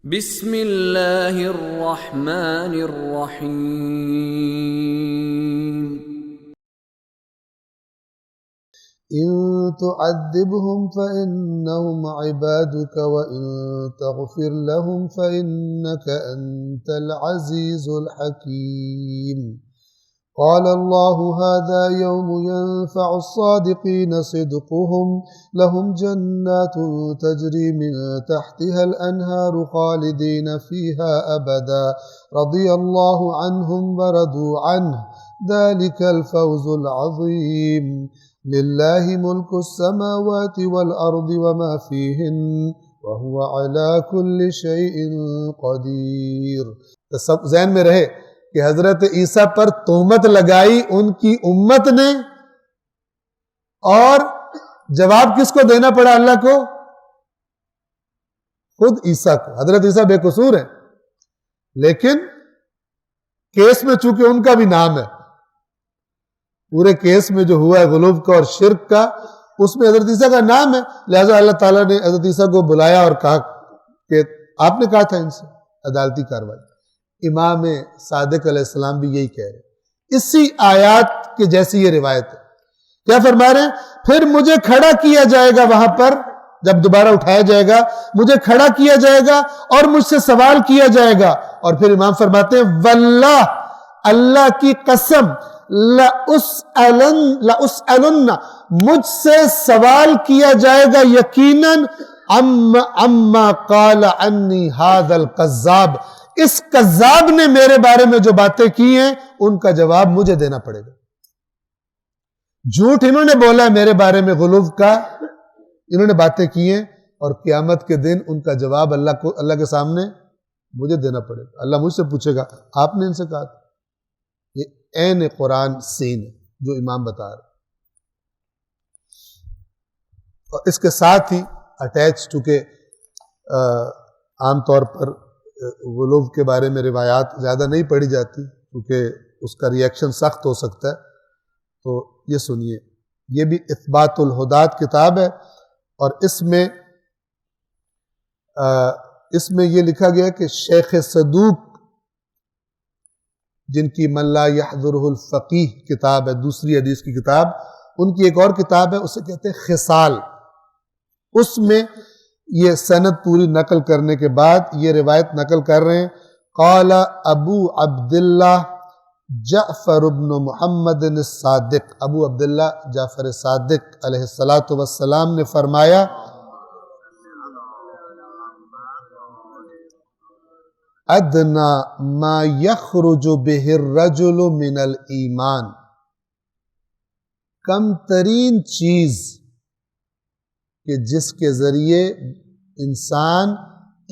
بسم اللہ الرحمن الرحیم إن تعذبهم فإنهم عبادك وإن تغفر لهم فإنك أنت العزيز الحكيم قال الله هذا يوم ينفع الصادقين صدقهم لهم جنات تجري من تحتها الأنهار خالدين فيها أبدا رضي الله عنهم ورضوا عنه ذلك الفوز العظيم لله ملك السماوات والأرض وما فيهن وهو على كل شيء قدير. تو سب ذہن میں رہے کہ حضرت عیسیٰ پر تہمت لگائی ان کی امت نے، اور جواب کس کو دینا پڑا؟ اللہ کو، خود عیسیٰ کو. حضرت عیسیٰ بے قصور ہیں، لیکن کیس میں چونکہ ان کا بھی نام ہے، پورے کیس میں جو ہوا ہے غلو کا اور شرک کا، اس میں حضرت عیسیٰ کا نام ہے، لہذا اللہ تعالیٰ نے حضرت عیسیٰ کو بلایا اور کہا کہ آپ نے کہا تھا ان سے عدالتی کارروائی. امام صادق علیہ السلام بھی یہی کہہ رہے ہیں، اسی آیات کے جیسی یہ روایت ہے. کیا فرما رہے ہیں؟ پھر مجھے کھڑا کیا جائے گا وہاں پر، جب دوبارہ اٹھایا جائے گا مجھے کھڑا کیا جائے گا اور مجھ سے سوال کیا جائے گا. اور پھر امام فرماتے ہیں واللہ، اللہ کی قسم، لَأُسْأَلُنَّ، مجھ سے سوال کیا جائے گا یقیناً، اما قال عنی هذا القذاب، اس قذاب نے میرے بارے میں جو باتیں کی ہیں ان کا جواب مجھے دینا پڑے گا. جھوٹ انہوں نے بولا ہے میرے بارے میں، غلو کا انہوں نے باتیں کی ہیں، اور قیامت کے دن ان کا جواب اللہ کے سامنے مجھے دینا پڑے گا. اللہ مجھ سے پوچھے گا آپ نے ان سے کہا تھا. یہ عین قرآن سین ہے جو امام بتا رہے. اور اس کے ساتھ ہی اٹیچ، چونکہ عام طور پر غلو کے بارے میں روایات زیادہ نہیں پڑھی جاتی کیونکہ اس کا ریئیکشن سخت ہو سکتا ہے، تو یہ سنیے. یہ بھی اثبات الہدات کتاب ہے، اور اس میں یہ لکھا گیا کہ شیخ صدوق، جن کی من لا یحضرہ الفقیہ کتاب ہے، دوسری حدیث کی کتاب، ان کی ایک اور کتاب ہے، اسے کہتے ہیں خصال. اس میں یہ سند پوری نقل کرنے کے بعد یہ روایت نقل کر رہے ہیں. قال ابو عبداللہ جعفر بن محمد الصادق، ابو عبداللہ جعفر صادق علیہ السلام نے فرمایا ادنا ما یخرج بہ الرجل من الایمان، کم ترین چیز کہ جس کے ذریعے انسان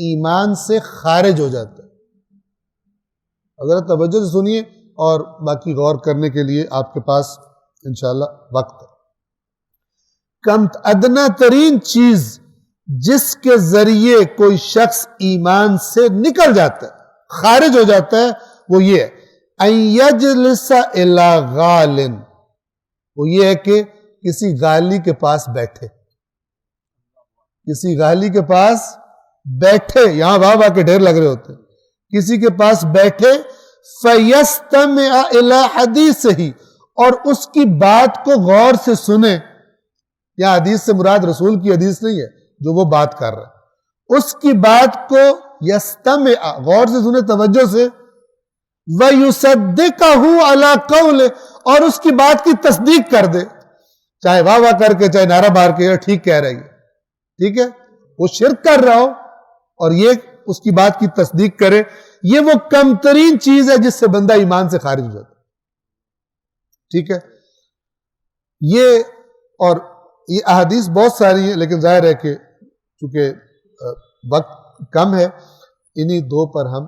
ایمان سے خارج ہو جاتا ہے. اگر توجہ سے سنیے اور باقی غور کرنے کے لیے آپ کے پاس انشاءاللہ وقت ہے. کم ادنا ترین چیز جس کے ذریعے کوئی شخص ایمان سے نکل جاتا ہے، خارج ہو جاتا ہے، وہ یہ ہے ان یجلس الی غال، وہ یہ ہے کہ کسی غالی کے پاس بیٹھے، کسی غالی کے پاس بیٹھے، یہاں واہ کے ڈھیر لگ رہے ہوتے ہیں، کسی کے پاس بیٹھے فَيَسْتَمِعَ إِلَىٰ حَدِيثِهِ، اور اس کی بات کو غور سے سنیں. یہاں حدیث سے مراد رسول کی حدیث نہیں ہے جو وہ بات کر رہا ہے، اس کی بات کو یستمع، غور سے سنیں، توجہ سے، وَيُصَدِّقَهُ عَلَىٰ قَوْلِهِ، اور اس کی بات کی تصدیق کر دے، چاہے واہ کر کے، چاہے نعرہ بار کے، ٹھیک کہہ رہی ہے، ٹھیک ہے، وہ شرک کر رہا ہو اور یہ اس کی بات کی تصدیق کرے. یہ وہ کم ترین چیز ہے جس سے بندہ ایمان سے خارج ہو جاتا ہے. ٹھیک ہے، یہ اور یہ احادیث بہت ساری ہیں، لیکن ظاہر ہے کہ چونکہ وقت کم ہے، انہی دو پر ہم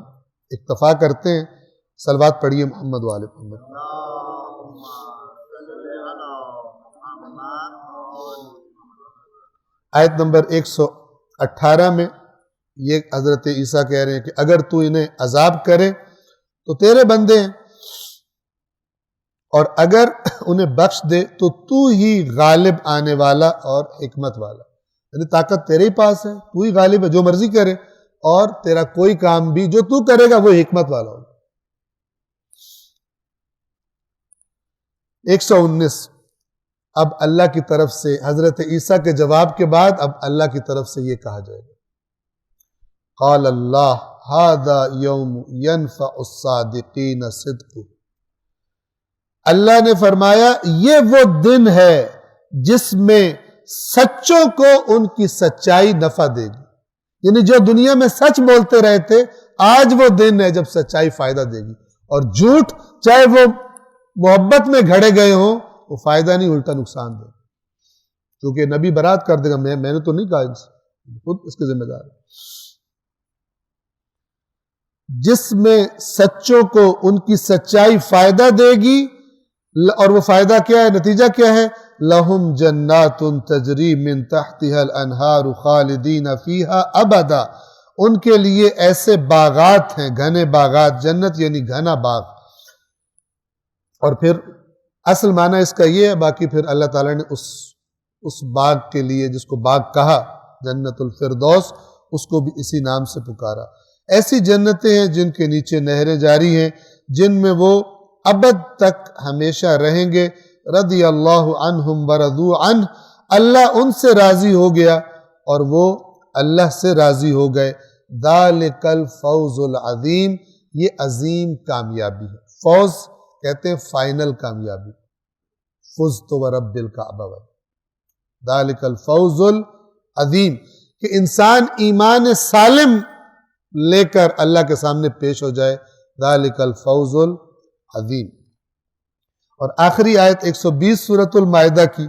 اکتفا کرتے ہیں. صلوات پڑھیے محمد و آل محمد. آیت نمبر 118 میں یہ حضرت عیسیٰ کہہ رہے ہیں کہ اگر تو انہیں عذاب کرے تو تیرے بندے ہیں، اور اگر انہیں بخش دے تو تو ہی غالب آنے والا اور حکمت والا، یعنی طاقت تیرے ہی پاس ہے، تو ہی غالب ہے، جو مرضی کرے، اور تیرا کوئی کام بھی جو تو کرے گا وہ حکمت والا ہوگا۔ 119 اب اللہ کی طرف سے حضرت عیسیٰ کے جواب کے بعد اب اللہ کی طرف سے یہ کہا جائے گا، قال اللہ ھذا یوم ینفع الصادقین صدق، اللہ نے فرمایا یہ وہ دن ہے جس میں سچوں کو ان کی سچائی نفع دے گی، یعنی جو دنیا میں سچ بولتے رہے تھے آج وہ دن ہے جب سچائی فائدہ دے گی، اور جھوٹ چاہے وہ محبت میں گھڑے گئے ہوں وہ فائدہ نہیں الٹا نقصان دے، کیونکہ نبی برات کر دے گا میں نے تو نہیں کہا، ان سے خود اس کے ذمہ دار ہے۔ جس میں سچوں کو ان کی سچائی فائدہ دے گی، اور وہ فائدہ کیا ہے، نتیجہ کیا ہے، لہم جنات تجری من تحتها الانہار خالدین فیہا ابدا، ان کے لیے ایسے باغات ہیں، گھنے باغات، جنت یعنی گھنا باغ۔ اور پھر اصل معنی اس کا یہ ہے، باقی پھر اللہ تعالیٰ نے اس باغ کے لیے جس کو باغ کہا جنت الفردوس، اس کو بھی اسی نام سے پکارا۔ ایسی جنتیں ہیں جن کے نیچے نہریں جاری ہیں، جن میں وہ ابد تک ہمیشہ رہیں گے، رضی اللہ عنہم ورضوا عنہ، اللہ ان سے راضی ہو گیا اور وہ اللہ سے راضی ہو گئے۔ ذالک الفوز العظیم، یہ عظیم کامیابی ہے۔ فوز کہتے ہیں فائنل کامیابی، فزت ورب الکعبہ، ذالک الفوز العظیم، کہ انسان ایمان سالم لے کر اللہ کے سامنے پیش ہو جائے، ذالک الفوز العظیم۔ اور آخری آیت 120 سورۃ المائدہ کی،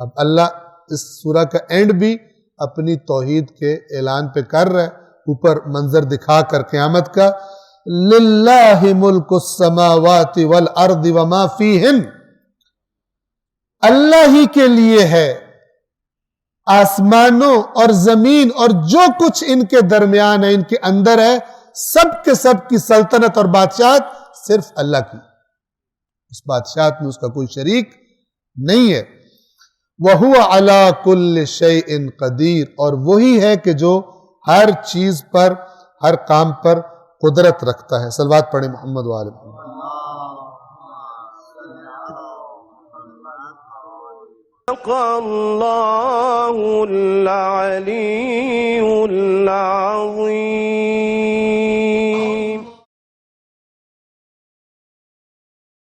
اب اللہ اس سورہ کا اینڈ بھی اپنی توحید کے اعلان پہ کر رہا ہے، اوپر منظر دکھا کر قیامت کا، للہ ملک السماوات والارض وما فیہن، اللہ ہی کے لیے ہے آسمانوں اور زمین اور جو کچھ ان کے درمیان ہے، ان کے اندر ہے، سب کے سب کی سلطنت اور بادشاہت صرف اللہ کی، اس بادشاہت میں اس کا کوئی شریک نہیں ہے۔ وَهُوَ عَلَىٰ كُلِّ شَيْءٍ قدیر، اور وہی ہے کہ جو ہر چیز پر، ہر کام پر قدرت رکھتا ہے۔ صلوات پڑھیں محمد وآل محمد۔ اللہ العلی العظیم۔